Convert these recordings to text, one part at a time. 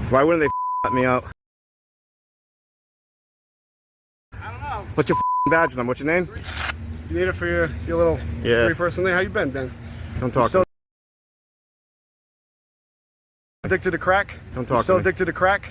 Why wouldn't they let me out? I don't know. What's your badge number? What's your name? You need it for your little three-person thing. How you been, Ben? Don't talk to me. Addicted to crack? Don't talk to me. Still addicted to crack?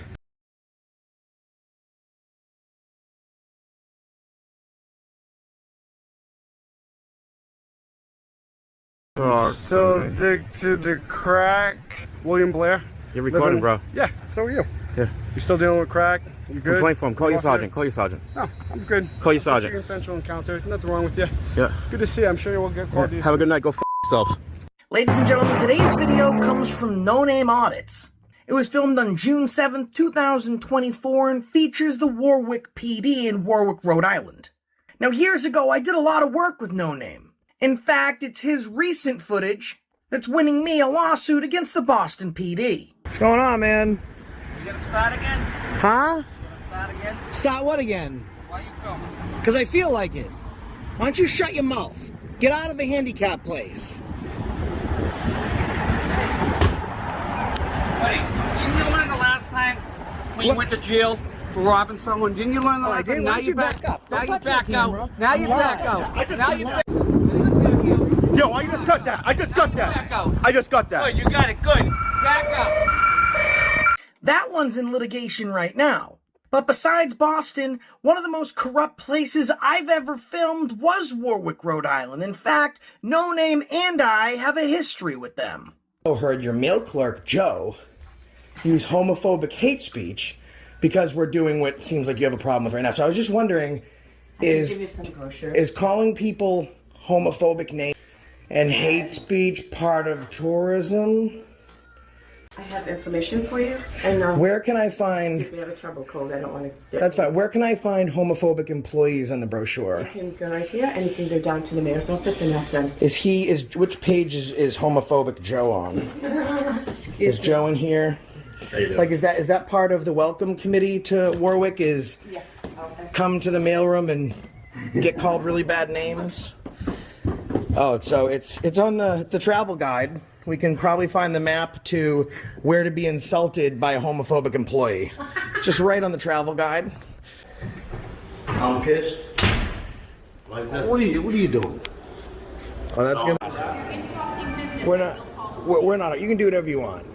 Still addicted to crack? William Blair? You're recording, bro. Yeah, so are you. Yeah. You still dealing with crack? You good? Complain for him. Call your sergeant. Call your sergeant. No, I'm good. Call your sergeant. Consensual encounter. Nothing wrong with you. Yeah. Good to see you. I'm sure you will get called. Have a good night. Go f yourself. Ladies and gentlemen, today's video comes from No Name Audits. It was filmed on June 7th, 2024 and features the Warwick PD in Warwick, Rhode Island. Now, years ago, I did a lot of work with No Name. In fact, it's his recent footage that's winning me a lawsuit against the Boston PD. What's going on, man? You gonna start again? Huh? You gonna start again? Start what again? Why are you filming? Because I feel like it. Why don't you shut your mouth? Get out of the handicap place. Buddy, didn't you learn the last time when you went to jail for robbing someone? Didn't you learn the last time? Now you back up. Now you back out. Now you back out. Now you back out. Yo, I just got that. I just got that. I just got that. Good, you got it, good. Back out. That one's in litigation right now. But besides Boston, one of the most corrupt places I've ever filmed was Warwick, Rhode Island. In fact, No Name and I have a history with them. I heard your mail clerk, Joe, use homophobic hate speech because we're doing what seems like you have a problem with right now. So I was just wondering, is calling people homophobic names and hate speech part of tourism? I have information for you, and Where can I find... if we have a trouble code, I don't want to... That's fine. Where can I find homophobic employees on the brochure? You can go right here, and you can go down to the mayor's office and ask them. Which page is homophobic Joe on? Is Joe in here? Like, is that part of the welcome committee to Warwick? Is Yes. come to the mailroom and get called really bad names? Oh, so it's on the travel guide. We can probably find the map to where to be insulted by a homophobic employee. Just right on the travel guide. I'm pissed. Like this. What are you doing? Oh, that's gonna. We're not. You can do whatever you want.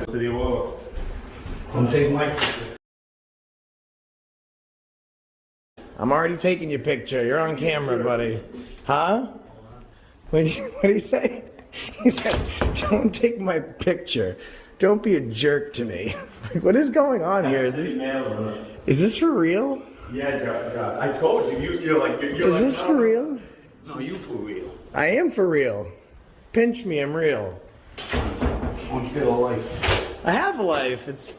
City of Warwick. I'm taking my. I'm already taking your picture. You're on camera, buddy. Huh? What did he say? He said, "Don't take my picture. Don't be a jerk to me." Like, what is going on here? Is this for real? Yeah, Joe. I told you. You're like. Is this for real? No, you for real. I am for real. Pinch me, I'm real. I want you to get a life. I have a life. It's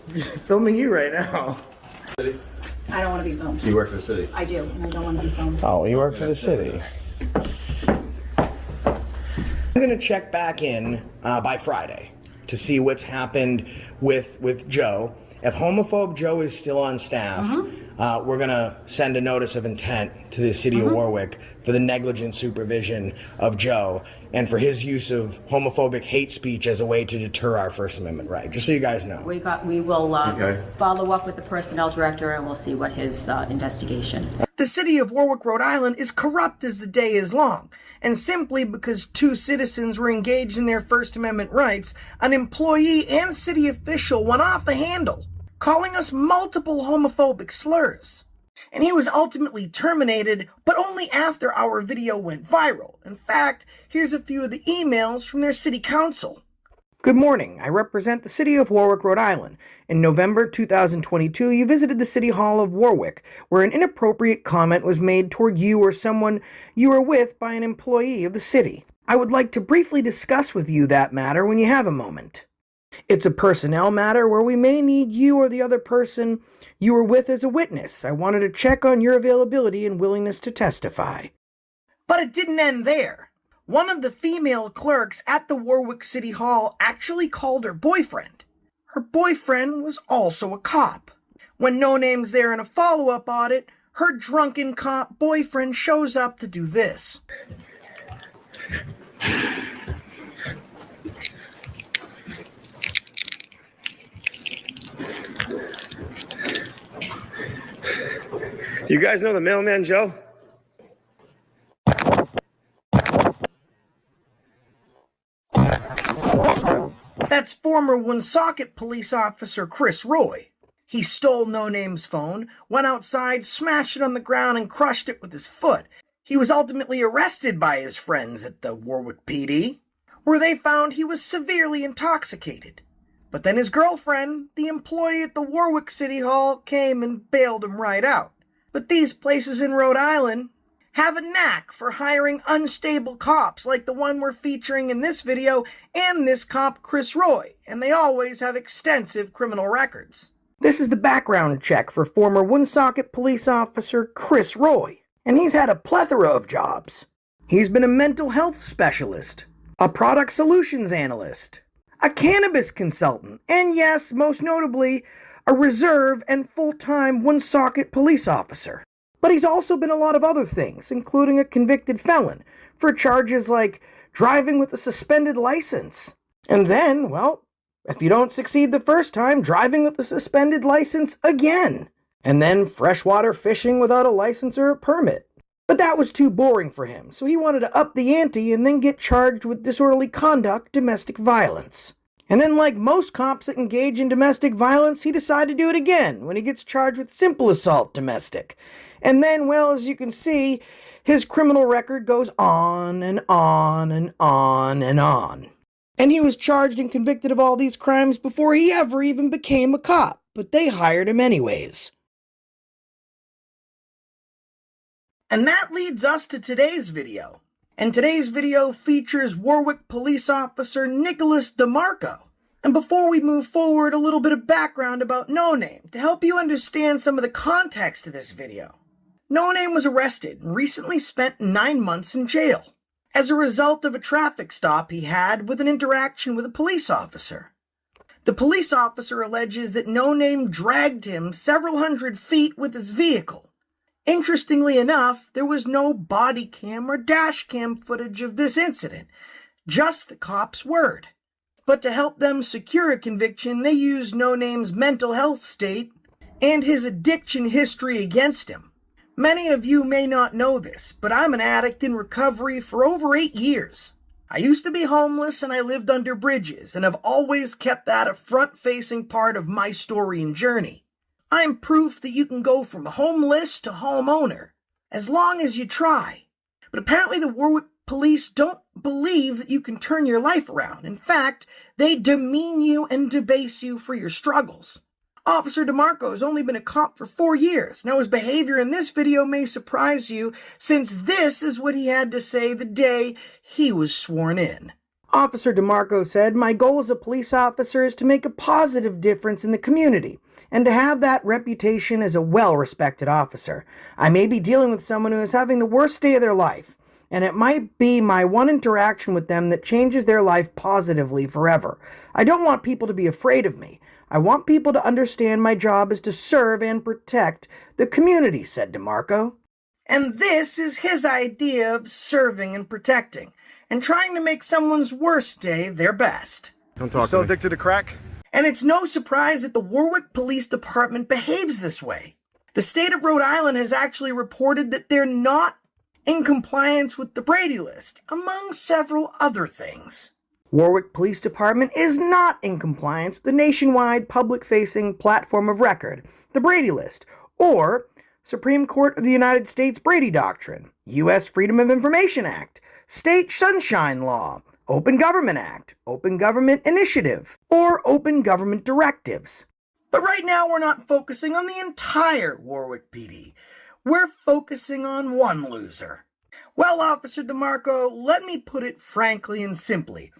filming you right now. I don't want to be filmed. So you work for the city? I do, and I don't want to be filmed. Oh, you work for the city. I'm gonna check back in by Friday to see what's happened with Joe. If homophobe Joe is still on staff, we're gonna send a notice of intent to the city of Warwick for the negligent supervision of Joe and for his use of homophobic hate speech as a way to deter our First Amendment right. Just so you guys know. We will follow up with the personnel director and we'll see what his investigation. The city of Warwick, Rhode Island is corrupt as the day is long. And simply because two citizens were engaged in their First Amendment rights, an employee and city official went off the handle, calling us multiple homophobic slurs. And he was ultimately terminated, but only after our video went viral. In fact, here's a few of the emails from their city council. Good morning. I represent the city of Warwick, Rhode Island. In November 2022, you visited the City Hall of Warwick, where an inappropriate comment was made toward you or someone you were with by an employee of the city. I would like to briefly discuss with you that matter when you have a moment. It's a personnel matter where we may need you or the other person you were with as a witness. I wanted to check on your availability and willingness to testify. But it didn't end there. One of the female clerks at the Warwick City Hall actually called her boyfriend. Her boyfriend was also a cop. When No Name's there in a follow-up audit, her drunken cop boyfriend shows up to do this. You guys know the mailman, Joe? That's former Woonsocket police officer Chris Roy. He stole No Name's phone, went outside, smashed it on the ground, and crushed it with his foot. He was ultimately arrested by his friends at the Warwick PD, where they found he was severely intoxicated. But then his girlfriend, the employee at the Warwick City Hall, came and bailed him right out. But these places in Rhode Island have a knack for hiring unstable cops like the one we're featuring in this video and this cop Chris Roy, and they always have extensive criminal records. This is the background check for former Woonsocket police officer Chris Roy, and he's had a plethora of jobs. He's been a mental health specialist, a product solutions analyst, a cannabis consultant, and yes, most notably, a reserve and full-time Woonsocket police officer. But he's also been a lot of other things, including a convicted felon for charges like driving with a suspended license. And then, well, if you don't succeed the first time, driving with a suspended license again. And then freshwater fishing without a license or a permit. But that was too boring for him, so he wanted to up the ante and then get charged with disorderly conduct, domestic violence. And then, like most cops that engage in domestic violence, he decided to do it again when he gets charged with simple assault domestic. And then, well, as you can see, his criminal record goes on and on and on and on. And he was charged and convicted of all these crimes before he ever even became a cop, but they hired him anyways. And that leads us to today's video. And today's video features Warwick police officer Nicholas DEMARCO. And before we move forward, a little bit of background about No Name to help you understand some of the context of this video. No Name was arrested and recently spent 9 months in jail as a result of a traffic stop he had with an interaction with a police officer. The police officer alleges that No Name dragged him several hundred feet with his vehicle. Interestingly enough, there was no body cam or dash cam footage of this incident, just the cop's word. But to help them secure a conviction, they used No Name's mental health state and his addiction history against him. Many of you may not know this, but I'm an addict in recovery for over 8 years. I used to be homeless and I lived under bridges, and have always kept that a front-facing part of my story and journey. I'm proof that you can go from homeless to homeowner, as long as you try. But apparently the Warwick police don't believe that you can turn your life around. In fact, they demean you and debase you for your struggles. Officer DEMARCO has only been a cop for 4 years. Now his behavior in this video may surprise you, since this is what he had to say the day he was sworn in. Officer DEMARCO said, "My goal as a police officer is to make a positive difference in the community, and to have that reputation as a well-respected officer. I may be dealing with someone who is having the worst day of their life, and it might be my one interaction with them that changes their life positively forever. I don't want people to be afraid of me. I want people to understand my job is to serve and protect the community," said DEMARCO. And this is his idea of serving and protecting, and trying to make someone's worst day their best. Don't talk Still addicted to crack? And it's no surprise that the Warwick Police Department behaves this way. The state of Rhode Island has actually reported that they're not in compliance with the Brady List, among several other things. Warwick Police Department is not in compliance with the nationwide public-facing platform of record, the Brady List, or Supreme Court of the United States Brady Doctrine, U.S. Freedom of Information Act, State Sunshine Law, Open Government Act, Open Government Initiative, or Open Government Directives. But right now we're not focusing on the entire Warwick PD. We're focusing on one loser. Well, Officer DEMARCO, let me put it frankly and simply.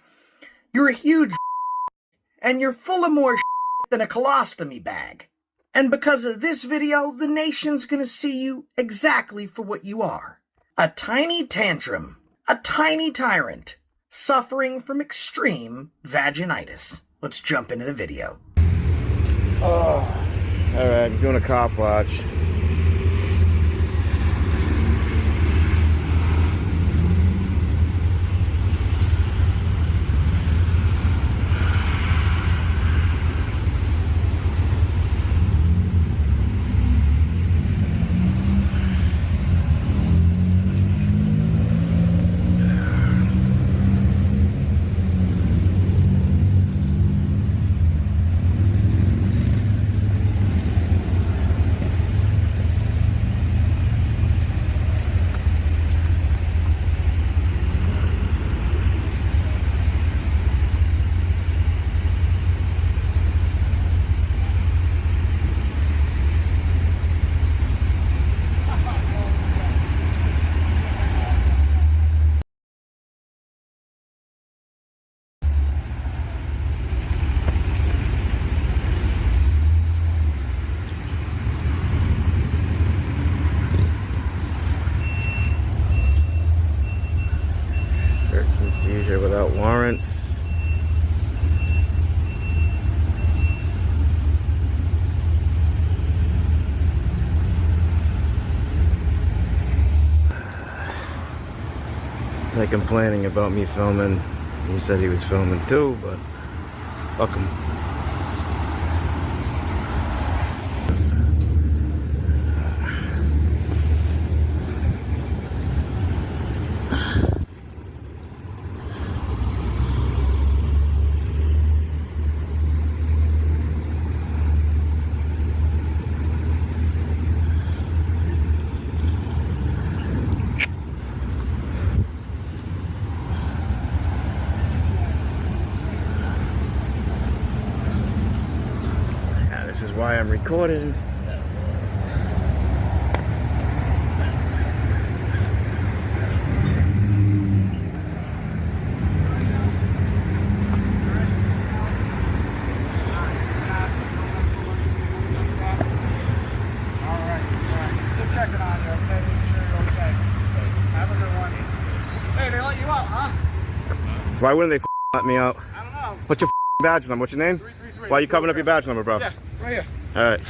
You're a huge and you're full of more than a colostomy bag. And because of this video, the nation's gonna see you exactly for what you are. A tiny tantrum. A tiny tyrant. Suffering from extreme vaginitis. Let's jump into the video. Oh, alright, I'm doing a cop watch. fingerprints. They're complaining about me filming. He said he was filming too, but fuck him. This is why I'm recording. Just checking on you, okay? Making sure you're okay. Have a good one. Hey, they let you out, huh? Why wouldn't they let me out? I don't know. What's your badge number? What's your name? 333. Why are you covering up your badge number, bro? Yeah, right here. Alright.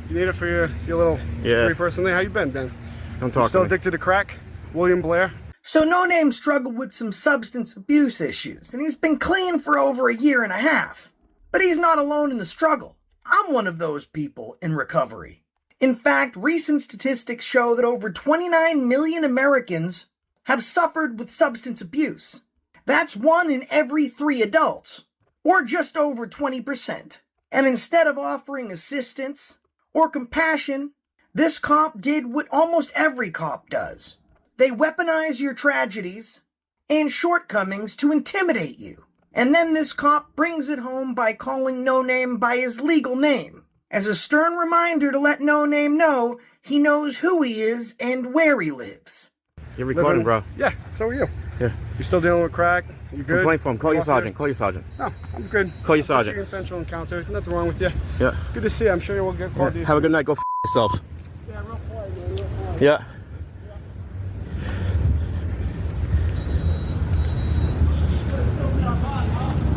You need it for your little three-person thing. How you been, Ben? Don't talk Still to me. addicted to crack? William Blair? So No Name struggled with some substance abuse issues, and he's been clean for over a year and a half. But he's not alone in the struggle. I'm one of those people in recovery. In fact, recent statistics show that over 29 million Americans have suffered with substance abuse. That's 1 in every 3 adults, or just over 20%. And instead of offering assistance or compassion, this cop did what almost every cop does. They weaponize your tragedies and shortcomings to intimidate you. And then this cop brings it home by calling No Name by his legal name, as a stern reminder to let No Name know he knows who he is and where he lives. You're recording, bro. Yeah, so are you. Yeah. You still dealing with crack? You good? Complain for him. Call your sergeant. Call your sergeant. No, I'm good. Call your I'll sergeant. see you in Central Encounter. Nothing wrong with you. Yeah. Good to see you. I'm sure you will get called. Have a good night. Go f yourself. Yeah, real quiet, man. Real quiet. Yeah.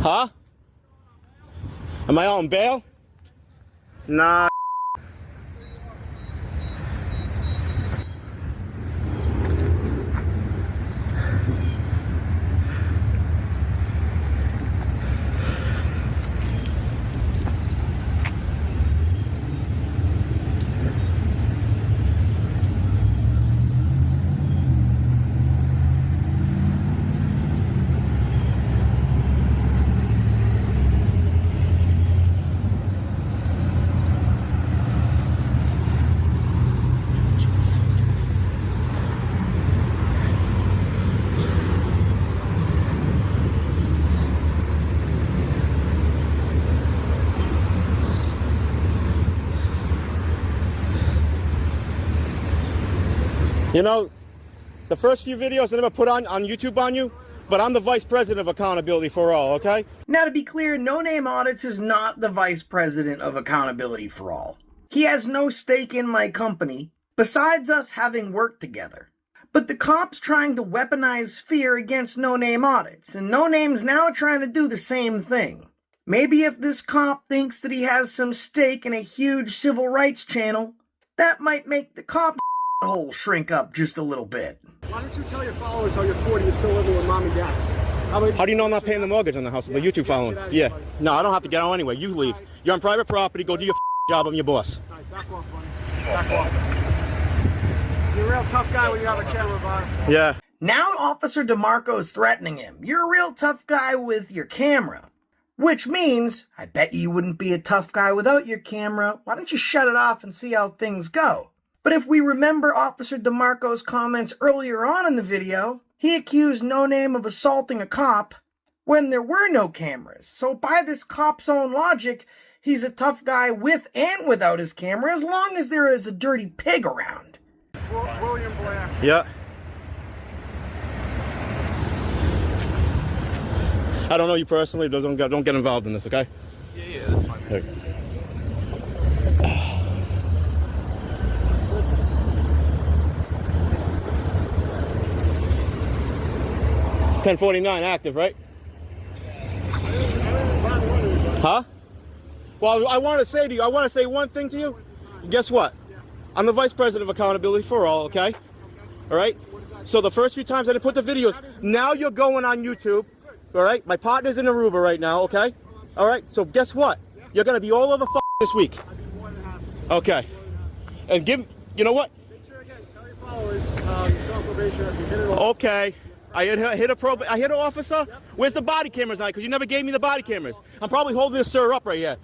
Huh? Am I on bail? Nah. You know, the first few videos I never put on YouTube on you, but I'm the vice president of accountability for all, okay? Now, to be clear, No Name Audits is not the vice president of accountability for all. He has no stake in my company, besides us having worked together. But the cop's trying to weaponize fear against No Name Audits, and No Name's now trying to do the same thing. Maybe if this cop thinks that he has some stake in a huge civil rights channel, that might make the cop hole shrink up just a little bit. Why don't you tell your followers how you're 40 and still living with mom and dad? How do you know I'm not paying the mortgage on the house? The YouTube following? Yeah. No, I don't have to get out anyway. You leave. You're on private property. Go do your job. I'm your boss. All right, back off, buddy. Back off. You're a real tough guy when you have a camera, Bob. Yeah. Now Officer DEMARCO's threatening him. You're a real tough guy with your camera. Which means, I bet you wouldn't be a tough guy without your camera. Why don't you shut it off and see how things go? But if we remember Officer DEMARCO's comments earlier on in the video, he accused No Name of assaulting a cop when there were no cameras. So by this cop's own logic, he's a tough guy with and without his camera as long as there is a dirty pig around. William Blair. Yeah. I don't know you personally. Don't get involved in this, okay? Yeah, that's fine. Okay. 1049 active, right? Huh? Well, I want to say to you, I want to say one thing to you. Guess what? I'm the Vice President of Accountability for All, okay? All right? So the first few times I didn't put the videos, now you're going on YouTube, all right? My partner's in Aruba right now, okay? All right? So guess what? You're going to be all over this week. Okay. And you know what? Make sure again, tell your followers, you're on probation if you hit it off. Okay. I hit an officer? Yep. Where's the body cameras on? Because you never gave me the body cameras. I'm probably holding this sir up right here.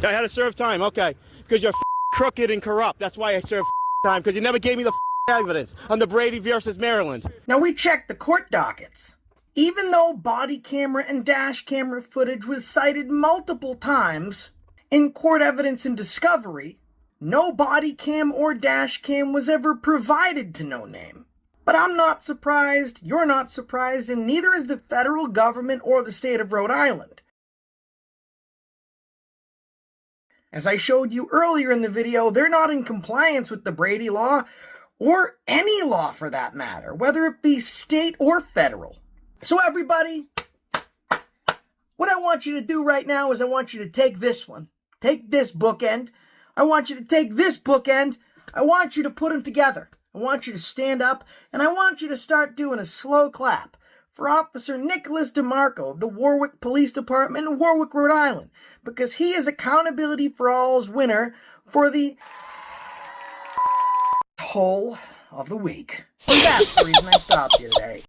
I had to serve time, okay. Because you're crooked and corrupt. That's why I served time, because you never gave me the evidence on the Brady versus Maryland. Now we checked the court dockets. Even though body camera and dash camera footage was cited multiple times in court evidence and discovery, no body cam or dash cam was ever provided to No Name. But I'm not surprised, you're not surprised, and neither is the federal government or the state of Rhode Island. As I showed you earlier in the video, they're not in compliance with the Brady law, or any law for that matter, whether it be state or federal. So everybody, what I want you to do right now is I want you to take this one. Take this bookend. I want you to take this bookend. I want you to put them together. I want you to stand up, and I want you to start doing a slow clap for Officer Nicholas DEMARCO of the Warwick Police Department in Warwick, Rhode Island, because he is Accountability for All's winner for the Toll of the Week. And that's the reason I stopped you today.